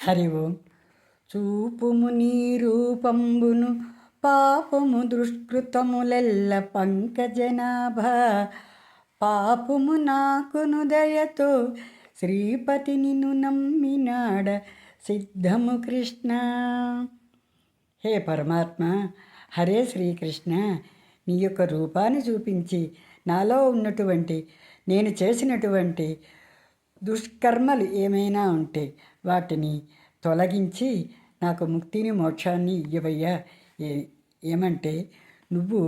హరి ఓం. చూపుము నీ రూపంబును పాపము దుష్కృతములెల్ల పంకజనాభ, పాపము నాకును దయతో శ్రీపతి నిన్ను నమ్మినాడ సిద్ధము కృష్ణ. హే పరమాత్మ, హరే శ్రీకృష్ణ, నీ యొక్క రూపాన్ని చూపించి నాలో ఉన్నటువంటి నేను చేసినటువంటి దుష్కర్మలు ఏమైనా ఉంటే వాటిని తొలగించి నాకు ముక్తిని మోక్షాన్ని ఇవ్వయ్యా. ఏమంటే నువ్వు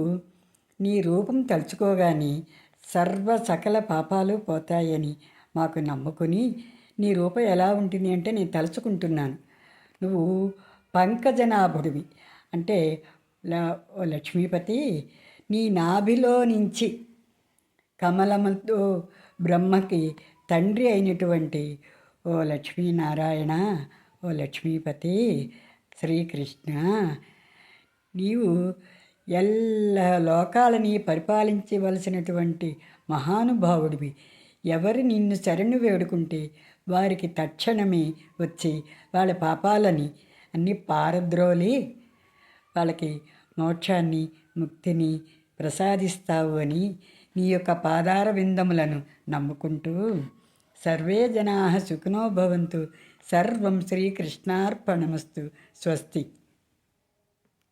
నీ రూపం తలుచుకోగానే సర్వ సకల పాపాలు పోతాయని మాకు నమ్ముకుని నీ రూపం ఎలా ఉంటుంది అంటే నేను తలుచుకుంటున్నాను. నువ్వు పంకజనాభుడివి అంటే లక్ష్మీపతి, నీ నాభిలో నుంచి కమలముతో బ్రహ్మకి తండ్రి అయినటువంటి ఓ లక్ష్మీనారాయణ, ఓ లక్ష్మీపతి శ్రీకృష్ణ, నీవు ఎల్ల లోకాలని పరిపాలించవలసినటువంటి మహానుభావుడివి. ఎవరు నిన్ను శరణు వేడుకుంటే వారికి తక్షణమే వచ్చి వాళ్ళ పాపాలని అన్నీ పారద్రోలి వాళ్ళకి మోక్షాన్ని ముక్తిని ప్రసాదిస్తావు అని నీ యొక్క పాదార విందములను నమ్ముకుంటూ సర్వే జనా సుఖినో భవంతు. సర్వం శ్రీకృష్ణార్పణమస్తు. స్వస్తి.